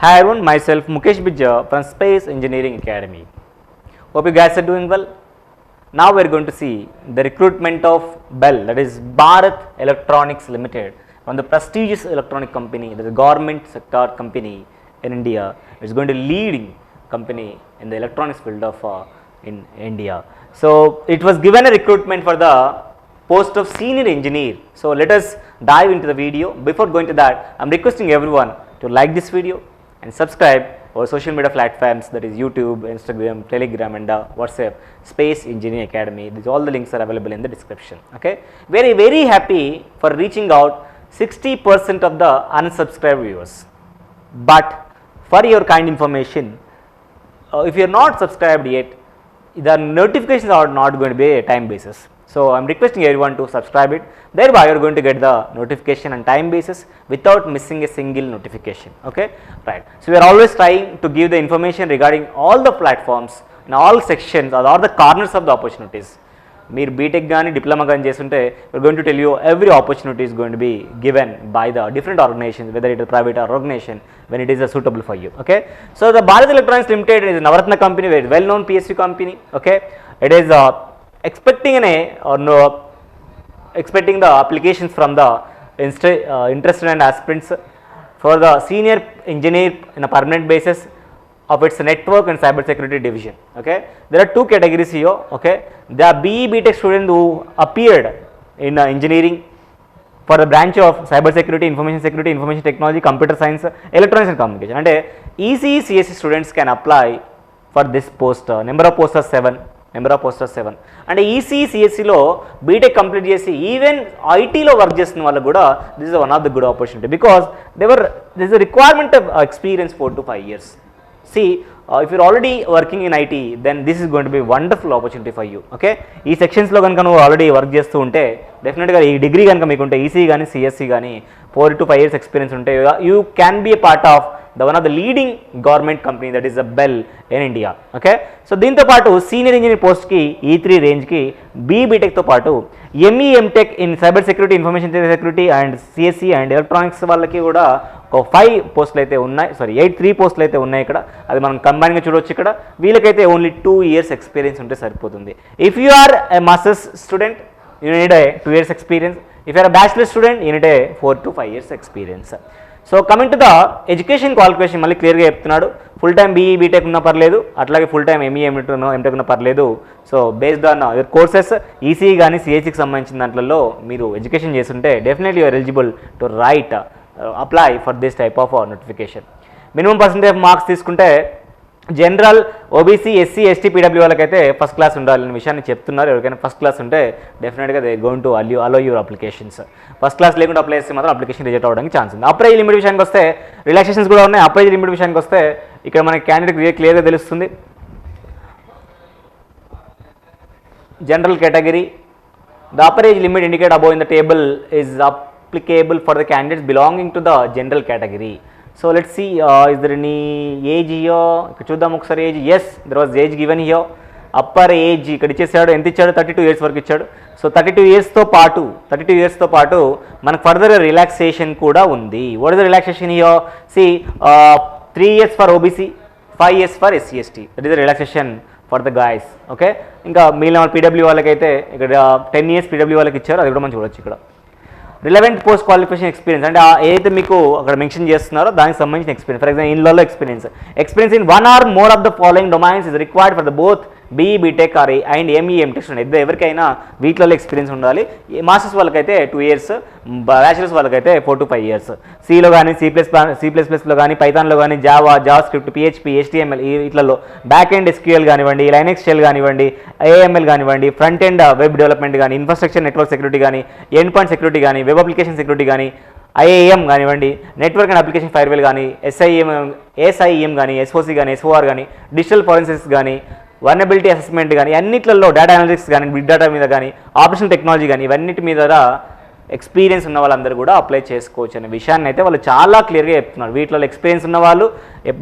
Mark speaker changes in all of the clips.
Speaker 1: Hi everyone, myself Mukesh Bijja from Space Engineering Academy. Hope you guys are doing well. Now we are going to see the recruitment of BEL, that is Bharat Electronics Limited, one of the prestigious electronic company, that is a government sector company in India. It's going to leading company in the electronics field of in India. So it was given a recruitment for the post of senior engineer. So let us dive into the video. Before going to that, I'm requesting everyone to like this video and subscribe our social media platforms, that is YouTube, Instagram, Telegram and WhatsApp, Space Engineering Academy. These all the links are available in the description. Okay, very happy for reaching out 60% of the unsubscribed viewers. But for your kind information, if you are not subscribed yet, the notifications are not going to be a time basis. So I'm requesting everyone to subscribe it. Thereby you are going to get the notification on time basis without missing a single notification. Okay, right. So we are always trying to give the information regarding all the platforms in all sections or all the corners of the opportunities. మీరు BTech కానీ diploma కానీ చేస్తుంటే we're going to tell you every opportunity is going to be given by the different organizations, whether it is private or organization, when it is suitable for you. Okay, so the Bharat Electronics Limited is a Navaratna company, very well known PSU company. Okay, it is expecting the applications from the interested and aspirants for the senior engineer in a permanent basis of its network and cyber security division. Okay, there are two categories here. Okay, the BE BTech student who appeared in engineering for the branch of cyber security, information technology, computer science, electronics and communication. And ECE CSE students can apply for this post. Number of posts are 7. And ECE CSE లో BTech complete చేసి even ఐటీలో work చేస్తున్న వాళ్ళకు కూడా this is one of the good opportunity, because this is requirement of experience 4 to 5 years. See, if you're already working in IT, then this is going to be a wonderful opportunity for you. Okay, ఈ సెక్షన్స్లో కనుక నువ్వు already work చేస్తూ ఉంటే డెఫినెట్గా ఈ degree కనుక మీకు ఉంటే ఈసీ కానీ సిఎస్సి కానీ 4 to 5 years ఎక్స్పీరియన్స్ ఉంటే you can be a part of the one of the leading government company, that is a BEL in India. Okay, so దీంతో పాటు సీనియర్ ఇంజనీర్ పోస్ట్కి E3 రేంజ్కి బీటెక్తో పాటు ME MTech in cyber security, information security and CSC and electronics వాళ్ళకి కూడా ఒక 5 పోస్టులు అయితే ఉన్నాయి, 3 పోస్టులు అయితే ఉన్నాయి ఇక్కడ. అది మనం కంబైన్గా చూడవచ్చు. ఇక్కడ వీళ్ళకైతే ఓన్లీ 2 years ఎక్స్పీరియన్స్ ఉంటే సరిపోతుంది. If you are a masters student, you need a 2 years experience. If you are a bachelor student, you need a 4 to 5 years experience. So coming to the education qualification మళ్ళీ క్లియర్గా చెప్తున్నాడు. Full time BE BTech ఉన్నా పర్లేదు, అట్లాగే full time ME M Tech ఉన్నా పర్లేదు. So based on your courses EC కానీ సిఎస్సికి సంబంధించిన దాంట్లో మీరు ఎడ్యుకేషన్ చేస్తుంటే definitely you are eligible to right apply for this type of notification. Minimum percentage marks తీసుకుంటే general, OBC, SC, ST, PW వాళ్ళకైతే ఫస్ట్ క్లాస్ ఉండాలనే విషయాన్ని చెప్తున్నారు. ఎవరికైనా ఫస్ట్ క్లాస్ ఉంటే డెఫినెట్గా they going to allow your applications. First class లేకుండా apply చేస్తే మాత్రం అప్లికేషన్ రిజెక్ట్ అవ్వడానికి ఛాన్స్ ఉంది. అప్లై లిమిట్ విషయానికి వస్తే రిలాక్సేషన్స్ కూడా ఉన్నాయి. అప్లై లిమిట్ విషయానికి వస్తే ఇక్కడ మనకి క్యాండిడేట్ క్లియర్గా తెలుస్తుంది. General category, the upper age limit indicated above in the table is applicable for the candidates belonging to the general category. So let's see, is there any age here? ఇక్కడ చూద్దాం ఒకసారి age. yes, there was age given here. Upper age ఇక్కడ ఇచ్చేసాడు. ఎంత ఇచ్చాడు? 32 years వరకు ఇచ్చాడు. So 32 yearsతో పాటు మనకు ఫర్దర్ రిలాక్సేషన్ కూడా ఉంది. What is the relaxation here? See 3 years for OBC, 5 years for SC ST. That is the relaxation for the guys. Okay, ఇంకా మిగిలిన పీడబ్ల్యూ వాళ్ళకైతే ఇక్కడ 10 years పీడబ్ల్యూ వాళ్ళకి ఇచ్చారు. అది కూడా మనం చూడొచ్చు. ఇక్కడ రిలవెంట్ పోస్ట్ క్వాలిఫికేషన్ ఎక్స్పీరియన్స్ అంటే ఏదైతే మీకు అక్కడ మెన్షన్ చేస్తున్నారో దానికి సంబంధించిన ఎక్స్పీరియన్స్. ఫర్ ఎగ్జాంపుల్ ఇన్లో experience in 1 or more of the following domains is required for the both BE B Tech or and ME M Tech student. ఎవరికైనా వీటిలో ఎక్స్పీరియన్స్ ఉండాలి. మాస్టర్స్ వాళ్ళకైతే 2 years, బ్యాచిలర్స్ వాళ్ళకైతే 4 to 5 years. సిలో కానీ సి++లో కానీ పైథాన్లో కానీ జావా స్క్రిప్ట్, పిహెచ్పి, HTML ఇట్లలో బ్యాక్ ఎండ్ SQL కానివ్వండి, లైనెక్స్ షెల్ కానివ్వండి, AML కానివ్వండి, ఫ్రంట్ ఎండ్ వెబ్ డెవలప్మెంట్ కానీ, ఇన్ఫ్రాస్ట్రక్చర్ నెట్వర్క్ సెక్యూరిటీ కానీ, ఎండ్ పాయింట్ సెక్యూరిటీ కానీ, వెబ్ అప్లికేషన్ సెక్యూరిటీ కానీ, IAM కానివ్వండి, నెట్వర్క్ అండ్ అప్లికేషన్ ఫైర్వేల్ కానీ, SIEM కానీ, SOC కానీ, SOR కానీ, డిజిటల్ ఫోరెన్సిక్స్ కానీ, వల్నరబిలిటీ అసెస్మెంట్ కానీ, అన్నిట్లలో డేటా అనలిటిక్స్ కానీ, బిగ్ డేటా మీద కానీ, ఆపరేషనల్ టెక్నాలజీ కానీ, ఇవన్నిటి మీద ఎక్స్పీరియన్స్ ఉన్న వాళ్ళందరూ కూడా అప్లై చేసుకోవచ్చు అనే విషయాన్ని అయితే వాళ్ళు చాలా క్లియర్గా చెప్తున్నారు. వీటిలో ఎక్స్పీరియన్స్ ఉన్న వాళ్ళు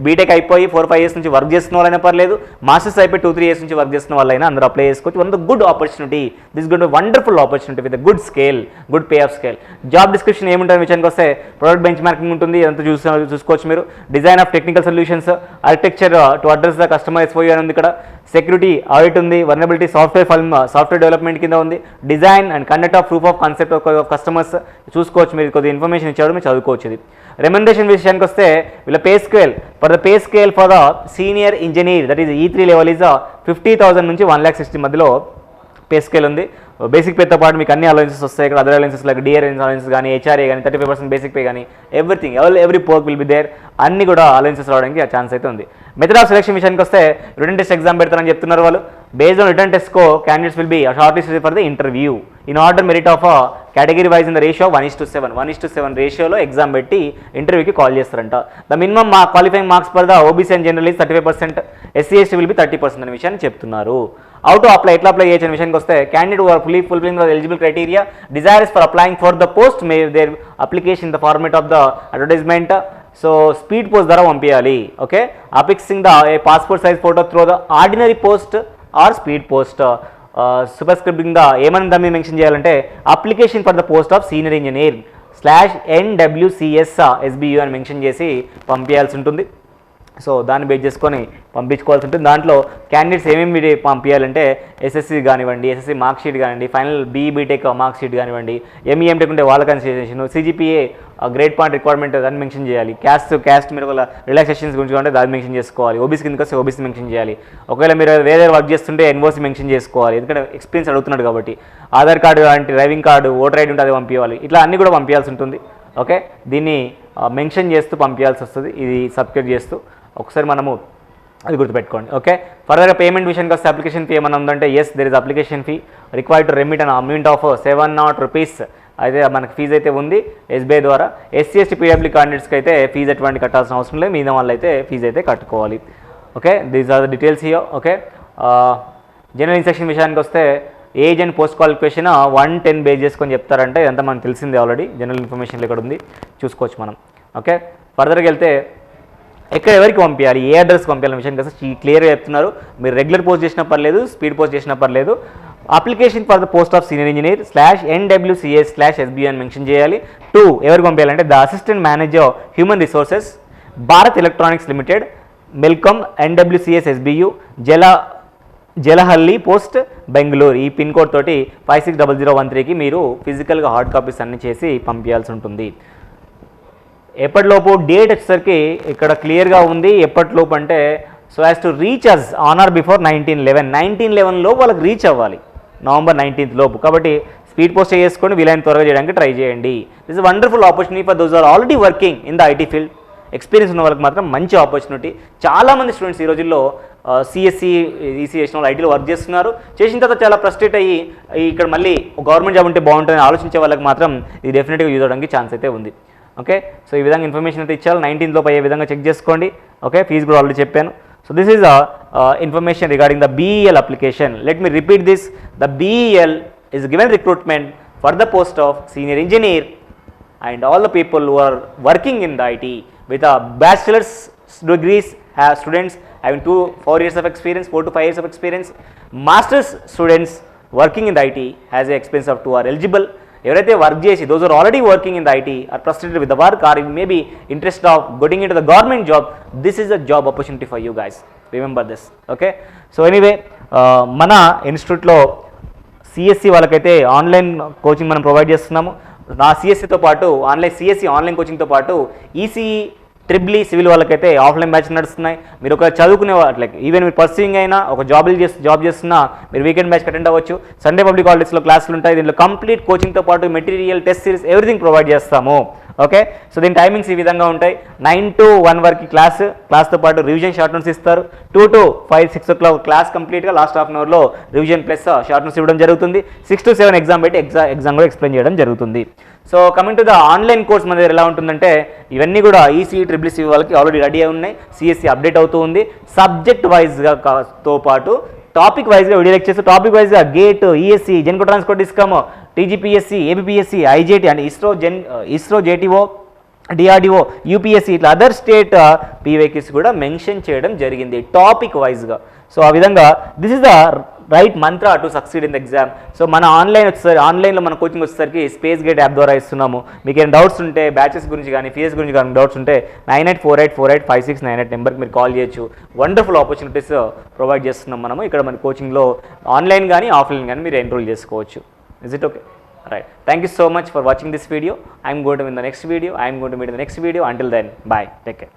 Speaker 1: బీటెక్ అయిపోయి 4-5 years నుంచి వర్క్ చేస్తున్న వాళ్ళైనా పర్లేదు, మాస్టర్స్ అయిపోయి 2-3 years నుంచి వర్క్ చేస్తున్న వాళ్ళైనా అందరూ అప్లై చేసుకోవచ్చు. One the good opportunity, this good wonderful opportunity with good scale, good pay of scale. Job description ఏముంటుంది విషయానికి వస్తే ప్రొడక్ట్ బెంచ్ మార్కింగ్ ఉంటుంది, అంతా చూసుకోవచ్చు మీరు. Design of technical solutions, architecture to address the customer SOU అని ఉంది ఇక్కడ. సెక్యూరిటీ ఆడిట్ ఉంది, వర్నబిలిటీ సాఫ్ట్వేర్ డెవలప్మెంట్ కింద ఉంది. Design and conduct of proof of concept of customers చూసుకోవచ్చు మీరు, కొద్దిగా ఇన్ఫర్మేషన్ ఇచ్చాడు, మీరు చదువుకోవచ్చు. ఇది రెమ్యునరేషన్ విషయానికి వస్తే వీళ్ళ pay scale for the senior engineer that is E3 level is 50,000 నుంచి 1,60,000 మధ్యలో పే స్కేల్ ఉంది. బేసిక్ పేతో పాటు మీకు అన్ని అలవెన్సెస్ వస్తాయి ఇక్కడ, other allowances like DR allowances కానీ, హెచ్ఆర్ఏ కానీ, 35% బేసిక్ పే కానీ, everything every perk will be there, అన్ని కూడా అలవెన్సెస్ రావడానికి ఆ ఛాన్స్ అయితే ఉంది. మెథడ్ ఆఫ్ సెలక్షన్ విషయానికి వస్తే రిటన్ టెస్ట్ ఎగ్జామ్ పెడతారని చెప్తున్నారు వాళ్ళు. బేస్డ్ ఆన్ రిటన్ టెస్ట్ కో candidates will be short listed for the interview in order merit of category wise in the ratio 1:7 రేషియోలో ఎగ్జామ్ పెట్టి ఇంటర్వ్యూకి కాల్ చేస్తారంట. The minimum qualifying marks for the OBC and general is 35%, SC ST will be 30% అనే విషయాన్ని చెప్తున్నారు. How to apply, ఎట్లా apply చేయొచ్చు అనే విషయానికి వస్తే candidate who are fulfilling the eligible criteria desires for applying for the post may their application the format of the advertisement. So speed post ద్వారా పంపించాలి. Okay, affixing the a passport size photo through the ordinary post or speed post. Superscripting the ఏమని దాన్ని mention చేయాలంటే application for the post of senior engineer /NWCS SBU అని mention చేసి పంపించాల్సి ఉంటుంది. So దాన్ని బేస్ చేసుకొని పంపించుకోవాల్సి ఉంటుంది. దాంట్లో క్యాండిడేట్స్ ఏమేమి పంపించాలంటే SSC కానివ్వండి, SSC మార్క్ షీట్ కానివ్వండి, ఫైనల్ బీటెక్ మార్క్ షీట్ కానివ్వండి, MEMటెక్ ఉంటే వాళ్ళ consideration, CGPA grade point requirement దాన్ని మెన్షన్ చేయాలి. క్యాస్ట్ మీరు వాళ్ళ రిలాక్సేషన్స్ గురించి ఉంటే దాన్ని మెన్షన్ చేసుకోవాలి. ఓబీసీ కిందకి వస్తే ఓబీసీ మెన్షన్ చేయాలి. ఒకవేళ మీరు వేరే వర్క్ చేస్తుంటే NOC మెన్షన్ చేసుకోవాలి, ఎందుకంటే ఎక్స్పీరియన్స్ అడుగుతున్నాడు కాబట్టి. ఆధార్ కార్డు అంటే డ్రైవింగ్ కార్డు, ఓటర్ ఐడి ఉంటే అది పంపించాలి. ఇట్లా అన్ని కూడా పంపించాల్సి ఉంటుంది. ఓకే, దీన్ని మెన్షన్ చేస్తూ పంపించాల్సి వస్తుంది, ఇది సబ్స్క్రైబ్ చేస్తూ ఒకసారి మనము అది గుర్తుపెట్టుకోండి. ఓకే, ఫర్దర్గా పేమెంట్ విషయానికి వస్తే అప్లికేషన్ ఫీ ఏమన్నా ఉందంటే yes there is application fee required to remit an amount of 700 rupees అయితే మనకు ఫీజు అయితే ఉంది SBI ద్వారా. SC ST PWD క్యాండిడేట్స్కి అయితే ఫీజు ఎటువంటి కట్టాల్సిన అవసరం లేదు, మిగతా వాళ్ళు అయితే ఫీజు అయితే కట్టుకోవాలి. Okay, these are the details here. Okay, general instruction విషయానికి వస్తే age and post qualification 110 base చేసుకొని చెప్తారంటే ఇదంతా మనకు తెలిసిందే ఆల్రెడీ, జనరల్ ఇన్ఫర్మేషన్ ఇక్కడ ఉంది, చూసుకోవచ్చు మనం. ఓకే, ఫర్దర్గా వెళ్తే ఎక్కడ ఎవరికి పంపించాలి, ఏ అడ్రస్కి పంపించాలనే విషయానికి వస్తే క్లియర్గా చెప్తున్నారు. మీరు రెగ్యులర్ పోస్ట్ చేసినా పర్లేదు, స్పీడ్ పోస్ట్ చేసినా పర్లేదు. Application for the post of senior engineer /NWCS/SBU అని మెన్షన్ చేయాలి. 2 ఎవరికి పంపించాలంటే the assistant manager human resources Bharat electronics limited మెల్కమ్ NWCS SBU Jalahalli post Bengaluru. ఈ పిన్ కోడ్ తోటి 560013కి మీరు ఫిజికల్గా హార్డ్ కాపీస్ అన్ని చేసి పంపించాల్సి ఉంటుంది. ఎప్పటిలోపు డేట్ వచ్చేసరికి ఇక్కడ క్లియర్గా ఉంది. ఎప్పటిలోపు అంటే so as to reach us on or before 19/11 లోపు వాళ్ళకి రీచ్ అవ్వాలి, November 19th లోపు. కాబట్టి స్పీడ్ పోస్ట్ చేసుకొని వీలైన త్వరగా చేయడానికి ట్రై చేయండి. This is wonderful opportunity for those are already working in the IT field. Experience ఉన్న వాళ్ళకి మాత్రం మంచి ఆపర్చునిటీ. చాలామంది స్టూడెంట్స్ ఈ రోజుల్లో CSE EC చేసిన వాళ్ళు ఐటీలో వర్క్ చేస్తున్నారు. చేసిన తర్వాత చాలా ఫ్రస్ట్రేట్ అయ్యి ఇక్కడ మళ్ళీ గవర్నమెంట్ జాబ్ ఉంటే బాగుంటుందని ఆలోచించే వాళ్ళకి మాత్రం ఇది డెఫినెట్గా యూజ్ అవడానికి ఛాన్స్ అయితే ఉంది. ఓకే, సో ఈ విధంగా ఇన్ఫర్మేషన్ అయితే ఇచ్చారు. 19th లోపు అయ్యే విధంగా చెక్ చేసుకోండి. ఓకే, ఫీజు కూడా ఆల్రెడీ చెప్పాను. So this is information regarding the BEL application. Let me repeat this. The BEL is given recruitment for the post of senior engineer and all the people who are working in the IT with a bachelor's degrees have students having 4 years of experience, 4 to 5 years of experience. Master's students working in the IT has an experience of 2 are eligible. ఎవరైతే work చేసి those are already working in the IT are frustrated with the work or you maybe interest of getting in to the government job, this is the job opportunity for you guys, remember this. Okay, so anyway మన ఇన్స్టిట్యూట్లో CSE వాళ్ళకైతే online coaching మనం provide చేస్తున్నాము. నా CSEతో పాటు CSE online కోచింగ్తో పాటు ECE triple civil వాళ్ళకైతే offline batch నడుస్తున్నాయి. మీరు ఒక చదువుకునే లైక్ ఈవెన్ మీరు పర్సూయింగ్ అయినా ఒక జాబ్ చేస్తున్నా మీరు వీకెండ్ బ్యాచ్ అటెండ్ అవ్వచ్చు. సండే పబ్లిక్ హాలిడేస్లో క్లాసులు ఉంటాయి. దీంట్లో కంప్లీట్ కోచింగ్తో పాటు material, test series everything provide చేస్తాము. ఓకే, సో దీని టైమింగ్స్ ఈ విధంగా ఉంటాయి. 9 to 1 వరకు క్లాస్తో పాటు రివిజన్ షార్ట్ నోట్స్ ఇస్తారు. 2 to 5, 6 o'clock క్లాస్ కంప్లీట్గా లాస్ట్ హాఫ్ అన్ అవర్లో రివిజన్ ప్లస్ షార్ట్ నోట్స్ ఇవ్వడం జరుగుతుంది. 6 to 7 ఎగ్జామ్ పెట్టి ఎగ్జామ్ కూడా ఎక్స్ప్లెయిన్ చేయడం జరుగుతుంది. So coming to the online course మన దగ్గర ఎలా ఉంటుందంటే ఇవన్నీ కూడా ECE ట్రిపుల్ సివి వాళ్ళకి ఆల్రెడీ రెడీ అయి ఉన్నాయి. CSE అప్డేట్ అవుతూ ఉంది. సబ్జెక్ట్ వైజ్తో పాటు టాపిక్ వైజ్గా వీడియో లెక్చర్స్, టాపిక్ వైజ్గా gate, ESE, Genco transport discom, TGPSC, ABPSC, IJT and ISRO JTO, DRDO, UPSC ఇట్లా అదర్ స్టేట్ పీవైక్యూస్ కూడా మెన్షన్ చేయడం జరిగింది టాపిక్ వైజ్గా. సో ఆ విధంగా this is the right Mantra to succeed in the exam. So మన ఆన్లైన్లో మన కోచింగ్ వచ్చేసరికి స్పేస్ గేట్ యాప్ ద్వారా ఇస్తున్నాము. మీకు ఏమైనా డౌట్స్ ఉంటే బ్యాచెస్ గురించి కానీ ఫీజెస్ గురించి కానీ డౌట్స్ ఉంటే 9848485698 నెంబర్కి మీరు కాల్ చేయొచ్చు. వండర్ఫుల్ ఆపర్చునిటీస్ ప్రొవైడ్ చేస్తున్నాం మనము ఇక్కడ. మన కోచింగ్లో ఆన్లైన్ కానీ ఆఫ్లైన్ కానీ మీరు ఎన్రోల్ చేసుకోవచ్చు. Is it okay? Right. Thank you so much for watching this video. I am going to meet in the next video. Until then, bye. Take care.